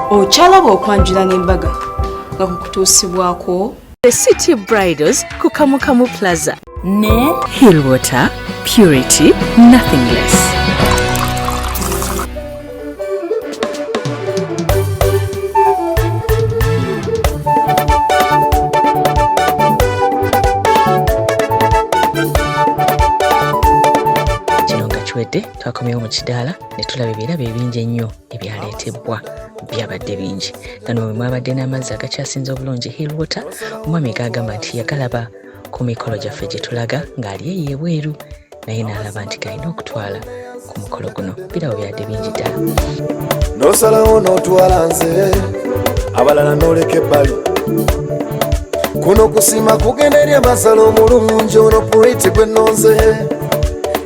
Ochalaba okwanjula n'embaga nga kukutuusibwako The City Bridals ku Kamukamu Plaza ne Hill Water Purity Nothing Less. Twakomyewo mu kidaala ne tulaba ebirabo ebingi ennyo ebyaleetebwa byabadde bingi. Gano mwe mwabadde n'amazzi agakyasinze obulungi Hill Water. Omwami agamba nti yagalaba ku mikolo gyaffe gye tulaga ng'ali eyo ebweru naye n'alaba nti galina okutwala ku mukolo guno. Birabo byadde bingi ddala. N'osalawo n'otwala nze abalala n'oleka ebbali kuno kusima kugenda eri amasalo omulungi ono puriti gwe nonze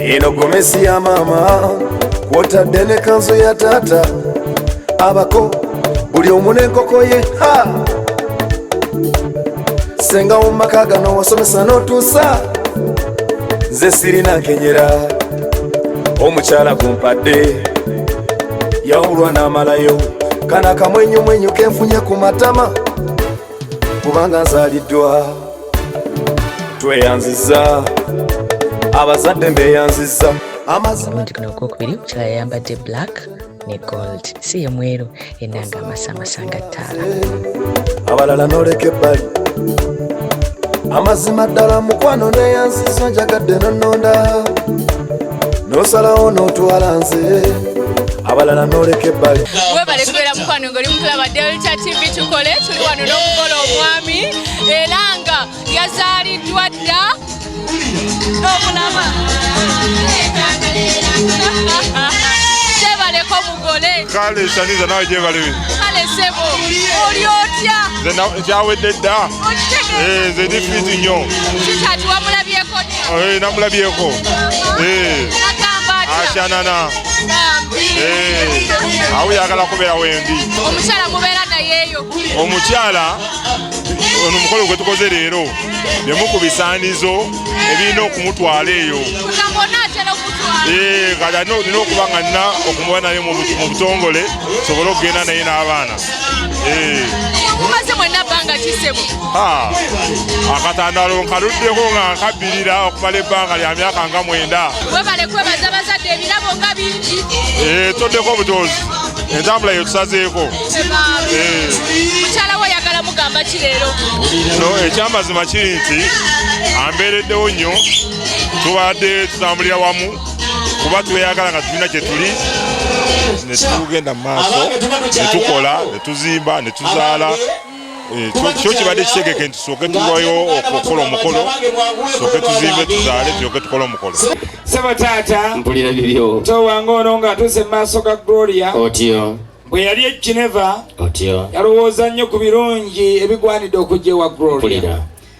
eno gomesi ya mama kwotadde ne kanzu ya tata abako buli omu n'enkoko ye senga mu maka gano wasomesa n'otuusa nze sirina nkenyera omukyala gumpadde yawulwa n'amalayo kana kamwenyumwenyu kenfunye ku matama kubanga nzaliddwa tweyanziza abazadde mbeyanziza amazimenti kuno okwokubiri omukyala yayambadde black ne gold si ye mweru enanga amasamasa nga ttaala. abalala n'oleka ebbali amazima ddala mukwano neyanziza njagadde nononda n'osalawo n'otwala nze abalala n'oleka ebbali. Webale kubeera mukwano ng'oli mutulaba Delta TV tukole tuli wano n'okukola omwami era nga yazaaliddwa dda n'omulaba tebaleko mugole kale saniza nawe gyebale kale sebo oli otya kyawedde dda nze ndi fiti nnyo kitatu wamulabyeko namulabyeko asyanana awo yagala kubeera wendi. Omukyala mubeera nayeeyo. Omukyala ono mukolo gwe tukoze leero byemu ku bisaanizo ebirina okumutwala eyo. Kati nina okuba nga nina okumuba naye mu butongole sobole okugenda naye n'abaana. Mumaze mwenna bbanga kisebo? Akatandalo nkaluddeko nga nkabbirira okumala ebbanga lya myaka nga 9. Webale kwebaza bazadde ebirabo nga bingi. Toddeko obutozi entambula yo tusazeeko. Mukyala we yagala mugamba ki leero? No, ekyamazima kiri nti ambeereddewo nnyo tubadde tutambulira wamu kuba tweyagala nga tulina gye tuli ne tugenda mu maaso ne tukola ne tuzimba ne tuzaala. Kyo kibadde kitegeke nti tusooke tulwayo okukola omukolo tusooke tuzimbe tuzaale tulyoke tukole omukolo. Sebo taata mpulira bibyo towanga ono ng'atuuse mu maaso ga Gloria otyo bwe yali e Geneva otyo yalowooza nnyo ku birungi ebigwanidde okujja ewa Gloria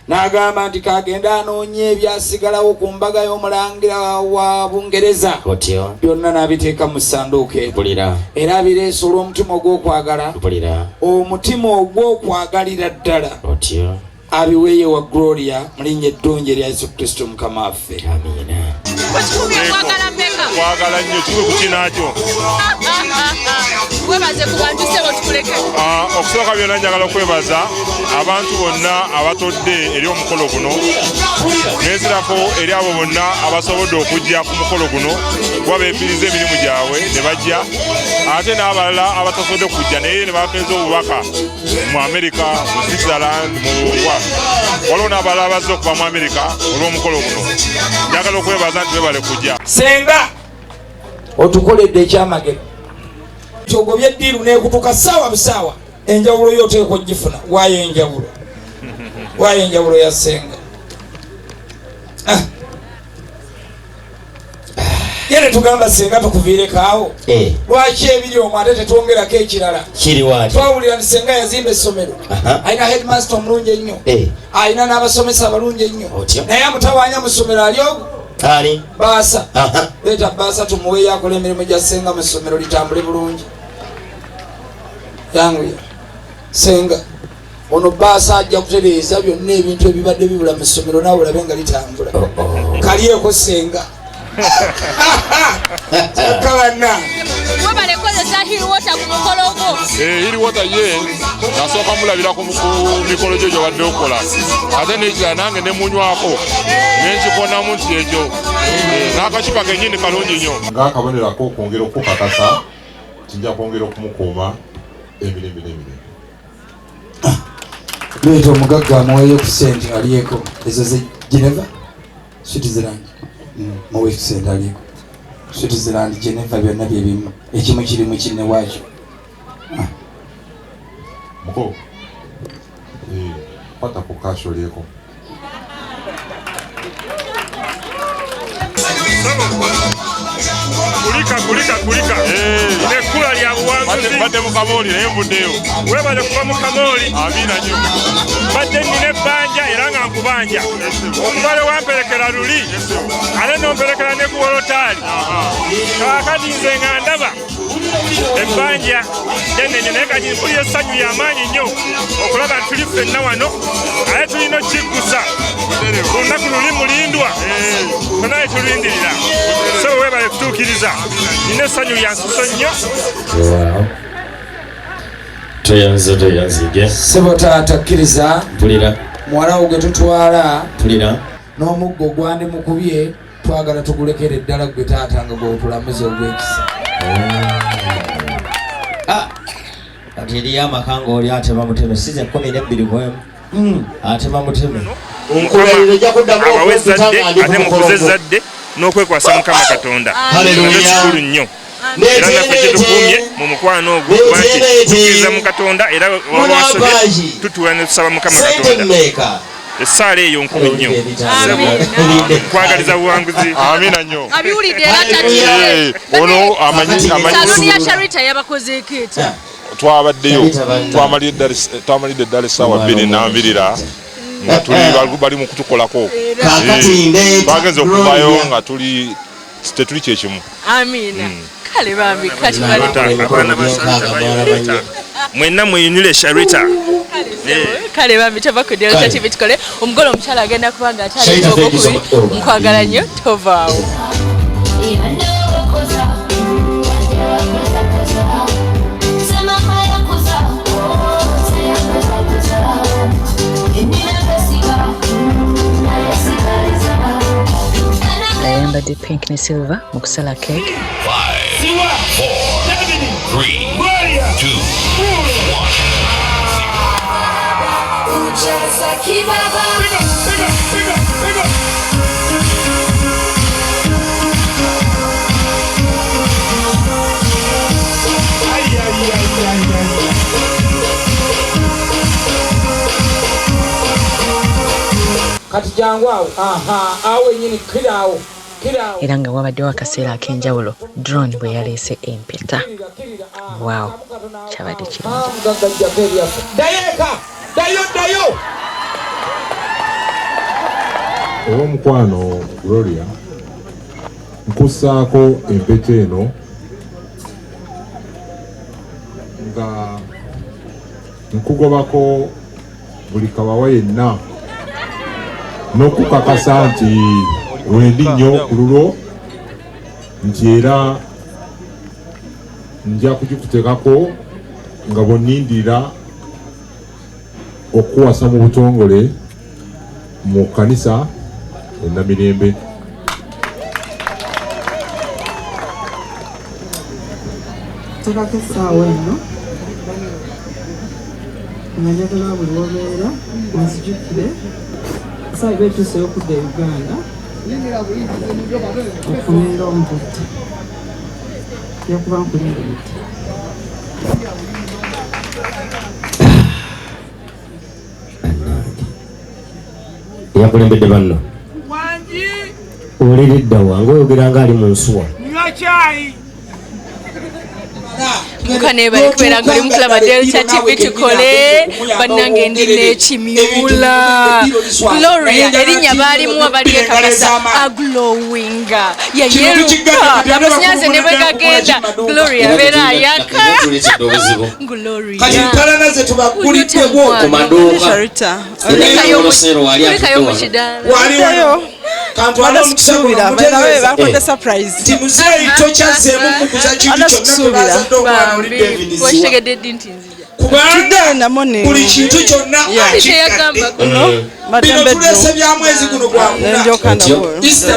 n'agamba nti kagenda anoonye ebyasigalawo ku mbaga y'omulangira wa Bungereza otyo byonna n'abiteeka mu ssanduuko era abireese olw'omutima ogw'okwagala omutima ogw'okwagalira ddala otyo abiweeye wa Gloria mu linnya eddungi erya Yesu Kristo Mukama waffe. Amiina. Kwagala nnyo kiwe ku kinakyo. Webaze ku bantu sebo tukuleke. Okusooka byonna njagala okwebaza abantu bonna abatodde eri omukolo guno n'ezirako eri abo bonna abasobodde okujja ku mukolo guno kuba beepiriza emirimu gyabwe ne bajja ate n'abalala abatasobodde kujja naye ne bakenza obubaka mu Amerika, mu Switzerland, mu waliwo n'abalala bazze okuva mu Amerika olw'omukolo guno. Njagala okwebaza nti bebale kujja. Senga otukoledde ekyamagero kyogobye eddiiru n'ekutuka ssaawa busaawa enjawulo yo oteekwa ogifuna. Waayo enjawulo ya Senga. Yene tugamba Senga tukuviireko awo lwaki ebiri omwo ate tetwongerako ekirala twawulira nti Senga yazimba essomero alina headmaster omulungi ennyo alina n'abasomesa abalungi ennyo naye amutawaanya mu ssomero ali ogwo baasa leeta baasa tumuweeyo akola emirimu gya Senga mu ssomero litambule bulungi. Yanguya Senga ono baasa ajja kutereeza byonna ebintu ebibadde bibula mu ssomero naawe olabe nga litambula. Kaliyeko Senga Kawana. Webale kozesa Hill Water ku mukolo gwo Hillwater ye nasooka mulabira ku mikolo gyo gyobadde okola ate nekira nange ne munywako nenkikonamu nti ekyo n'akakipa kenyini kalungi nnyo ng'akabonerako okwongera okukakasa kijja kwongera okumukuuma emirembe n'emirembe. Leeta omugagga amuweeyo ku sente aliyeko ezo ze Geneva Switzerland muweeyo ku sente aliyeko Switzerland Geneva byonna bye bimu ekimu kiri mu kinne waakyo. Muko kwata ku kashi oliyeko. Kulika nekula lya buwanguzi badde mu Kamoli naye mvuddeyo webale kuva mu Kamoli amina nnyo badde nnina ebbanja era nga nkubanja omubale wamperekera luli ate nomperekera ne ku wolotaali kaakati nze nga ndaba ebbanja denenye naye kati mpulira essanyu y'amaanyi nnyo okulaba nti tuli ffenna wano ate tulina okikkusa ku lunaku luli mulindwa tonaye tulindirira so webale kutuukiriza nina essanyu lya nsuso nnyo. Toyanzige sebo taata kkiriza tulira muwala wo gwe tutwala tulira n'omuggo gwandi mukubye twagala tugulekere ddala gwe taata nga gwotulamuza ogw'ekisa. kati eriyo amaka ng'oli atema muteme size 12 kwemu atema muteme abawezzadde ate mukuze ezzadde n'okwekwasa Mukama Katonda kikulu nnyo era naffe kitukuumye mu mukwano ogwo kuba nti tukkiriza mu Katonda era wawasobye tutuula ne tusaba Mukama Katonda essaala eyo nkulu nnyo kwagaliza buwanguzi amina nnyo abiwulidde era tati ono amanyi saluni ya Sharita yabakozeeko eta twabaddeyo twamalidde ddala essaawa 2 nga tuli bali mu kutukolako bagenze okuvayo nga tetuli kyekimu. Amina kale bambi kati bali abaana ba Sharita mwenna mweyunire Sharita kale bambi tova ku Delta TV tukole omugole omukyala agenda kubanga atali ogwokubiri nkwagala nnyo tovaawo. Ayambadde pink ne silver mu kusala cake. 5, 4, 3, 2, 1. Kati jangu awo awo nyini kirawo era nga wabaddewo akaseera ak'enjawulo drone bwe yaleese empeta. Wow, kyabadde kirungi. Dayo olw'omukwano Gloria nkussaako empeta eno nga nkugobako buli kawawa yenna n'okukakasa nti wendi nnyo ku lulwo nti era nja kugikuteekako nga bw'onnindirira okuwasa mu butongole mu kkanisa enamirembe. Tekako essaawa eno nga njagala buli wobeera onzijukire essaawa eba etuuse y'okudda e Uganda okufunira omubutte yakuba nkulindiridde. yakulembedde banno oliridda wange oyogera nga ali mu nsuwa mukanebali kubeera nga oli mukulaba Delta TV tukole bannange ndi n'ekimyula Gloria erinnya baalimu abali ekakasa aglowinga yayeruka amasanyaze ne bwe gagenda Gloria beera ayaka kalanaze tubakuliddeko kulikayo mu kidaala Suubira nawe bakoze surprise. Timuzeeyi tokyazeemu mukuza kintu kyonna washitegedde ddi nti nzija kubanga buli kintu kyonna kyeyagamba kuno bino tulese bya mwezi guno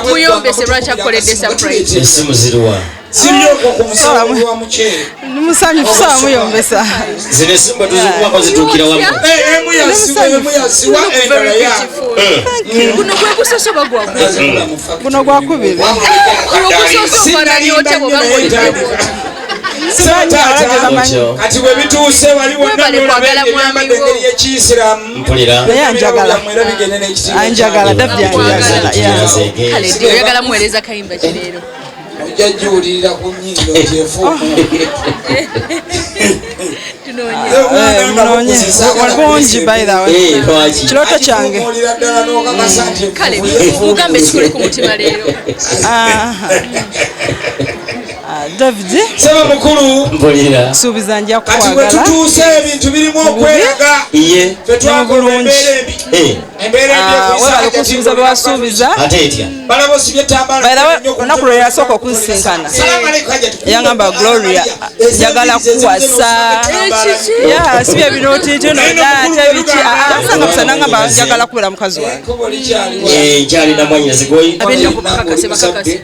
muyombese lwaki akoledde surprise esimu ziriwa simyoko ku musawo wa muceere musanyufu saa muyombesa zino esimu bwe tuzikubako zituukira wamu emu yasiwa endala yamu guno gwe gusosoba guno gwakubiri ogusosofananyootya bwoba kati bwe bituuse wali wonna nolabeyambadde engeri y'ekiyisiraamu naye anjagala oyagala muweereza kayimba kireero ojja jiwulirira ku nnyindo kyefu bungi kirooto kyange kale mugambe kikole ku mutima leero David saba mukulu mpulira suubiza nja kati bwe kukwagala tutuuse ebintu birimu okweraga iye fe twakola embeera webale kusuubiza bewasuubiza ate etya balaba osibye bayirawe olunaku lwe yasooka okunsisinkana yangamba Gloria njagala kuwasa sibye binootiito nonatebiki asanga busa nangamba njagala kubeera mukazi wange nkyalina mwanyazigoyi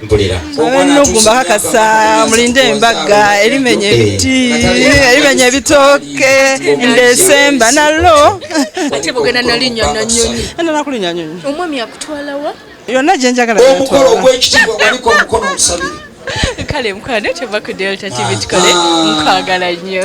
mpulira abenugumba kakasa mulinde embaga erimenya ebiti erimenya ebitooke ndesemba nalo ate bugenda nalinnya nanyonyi nakulinya nyonyi omwami akutwalawa yonna gye njagala omukolo ogw'ekitiibwa waliko omukono omusabire kale mukwano tuva ku Delta TV tukole nkwagala nnyo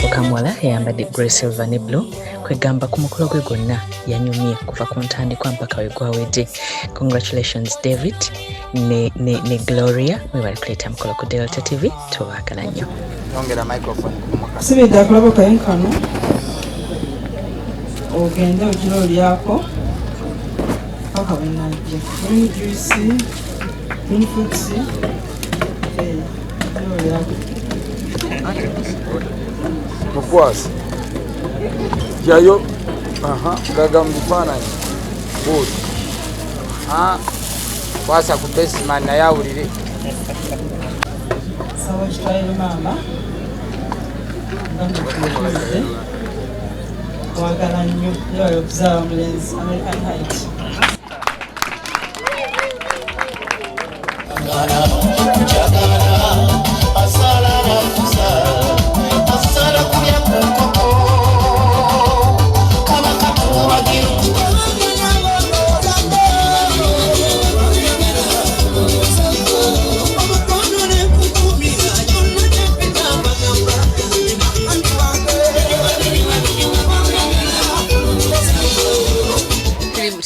Okamwala yayambadde grey silver ne blue kwegamba ku mukolo gwe gwonna yanyumye kuva ku ntandikwa mpaka we gwawedde. Congratulations David ne Gloria we bali kuleeta mukolo ku Delta TV tubaagala nnyo. ongera microphone kumaka sibidde akulabo kayenkano ogende ogira olyako paka bwenajja green juice green fruits olyako mukwasi jayo gaga mu bifaananyi buuti kwasa ku besiman naye awulire sawa kitwalire maama ngamukulize wagala nnyo yayo okuzaala mulenzi American Height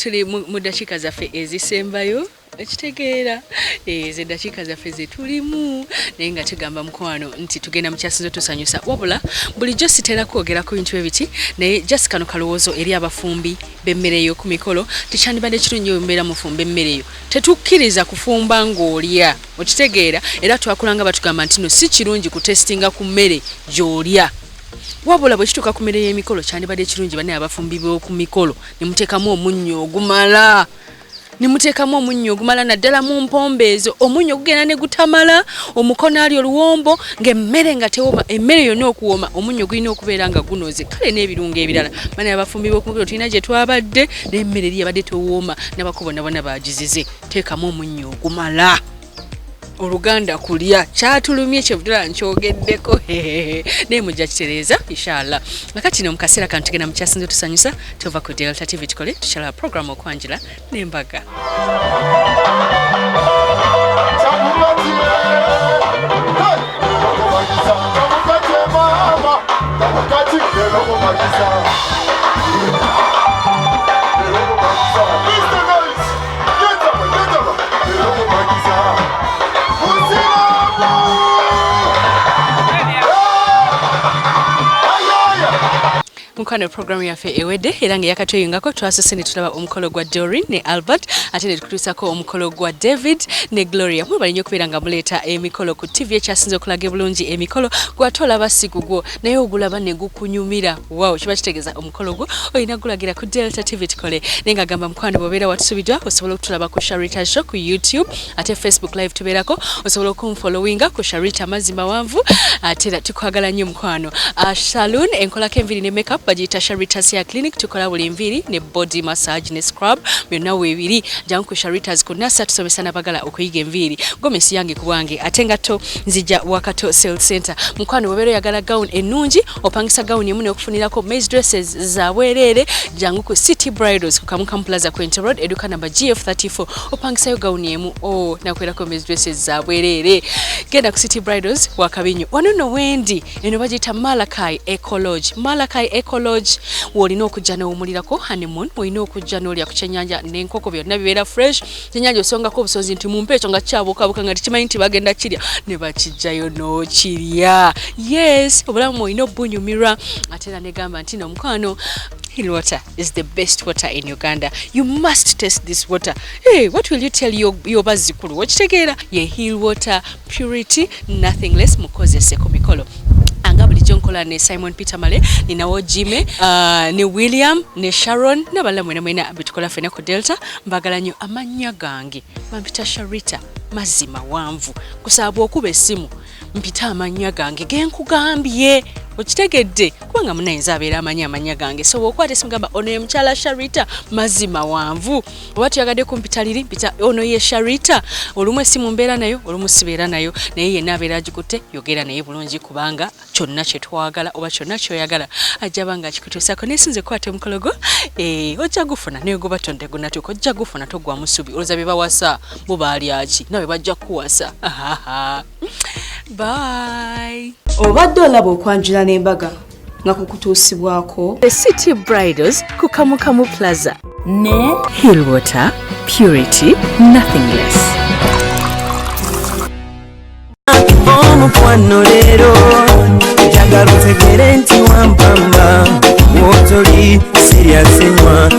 tuli mu dakiika zaffe ezisembayo ekitegeera ezo dakiika zaffe zetulimu naye nga tugamba mukwano nti tugenda mu kyasinzo tusanyusa wabula bulijjo sitera kwogera ku bintu ebiti naye just kano kalowoozo eri abafumbi b'emmere eyo ku mikolo tikyandibadde kirungi mbeera mufumba emmere eyo tetukkiriza kufumba ng'olya okitegeera era twakulanga batugamba nti no si kirungi kutestinga ku mmere gy'olya wabula bwe kituuka ku mmere y'emikolo kyandibadde kirungi banne abafumbi b'oku mikolo ne muteekamu omunnyo ogumala naddala mu mpombe ezo omunnyo ogugenda ne gutamala omukono ali oluwombo ng'emmere nga tewooma emmere yonna okuwooma omunnyo gulina okubeera nga gunoze kale n'ebirungo ebirala banne abafumbi b'oku mikolo tulina gye twabadde n'emmere eri yabadde tewooma n'abako bonna bonna bagizize teekamu omunnyo ogumala oluganda kulya kyatulumye kyevudula nkyogeddeko naye mujja kitereeza inshallah nakati no mukaseera kano tugenda mu kyasinze tusanyusa tuva ku Delta TV tukole tukyala program okwanjula n'embaga mukwano program yaffe ewedde era nga yakatuyingako twasose ne tulaba omukolo gwa Doreen ne Albert ate ne tukutusako omukolo gwa David ne Gloria. Mwebali nnyo okubeera nga muleeta emikolo ku TV ekyasinze okulaga bulungi emikolo gwatolaba sigugwo naye ogulaba ne gukunyumira. Wow, kiba kitegeeza omukolo gwo olina gulagira ku Delta TV tukole. Naye nga gamba mukwano bobeera watusubidwa osobola okutulaba ku Sharita Show ku YouTube ate Facebook live tubeerako osobola okumfollowinga ku Sharita mazima wanvu ate tukwagala nnyo mukwano. Saloon enkolako enviri ne makeup bagiyita Sharita's Hair Clinic tukola buli enviri ne body massage ne scrub byonna weebiri jangu ku Sharita's ku nasa tusomesa n'abagala okuyiga enviri gomesi yange ku bwange ate ngato nzija wakato sale center mukwano bobeera yagala gown ennungi opangisa gown emu n'okufunirako maze dresses za bwereere jangu ku City Bridals ku Kamukamu Plaza Quinte Road eduka namba GF34 opangisayo gown emu nakwerako maze dresses za bwereere genda ku City Bridals wakabinyo wano no wendi eno bagiyita Malakai Ecology wolina okujja n'owumulirako honeymoon olina okujja n'olya ku kyennyanja n'enkoko byonna bibeera fresh kyennyanja osongako obusozi nti mumpe ekyo nga kyabukabuka nga tikimanyi nti bagenda kirya ne bakijjayo n'okirya. Yes, obulamu olina obbunyumirwa ate era negamba nti n'omukwano Hill water is the best water in Uganda. You must taste this water. Hey, what will you tell your bazikulu? Wakitegeera ye Hill water purity nothing less mukozese ku mikolo. Anga bulijjo nkola ne Simon Peter Male ninawo Jime ne William ne Sharon n'abalala mwena bitukola fena ku Delta mbagala nnyo amannya gange bampita Sharita mazima wanvu kusaba okuba essimu mpita amannya gange genkugambye okitegedde kubanga munayinza abeera amanya gange so okwata essimu gamba ono ye mukyala Sharita mazima wanvu oba tuyagadde kumpita liri mpita ono ye Sharita olumu essimu mbeera nayo olumu sibeera nayo naye yenna abeera agikutte yogera naye bulungi kubanga kyonna kye twagala oba kyonna kyoyagala ajja banga akikutuusako nesinze kwata omukologo ojja gufuna naye goba tonde gunatuuka ojja gufuna togwa musubi olowooza bye bawasa bo baali aki nawe bajja kuwasa. Bye. Obadde olaba okwanjula n'embaga nga kukutuusibwako The City Bridals ku Kamukamu Plaza ne Hill Water Purity Nothing Less. Omukwano leero njagala otegere nti wampamba wotoli serious nnyo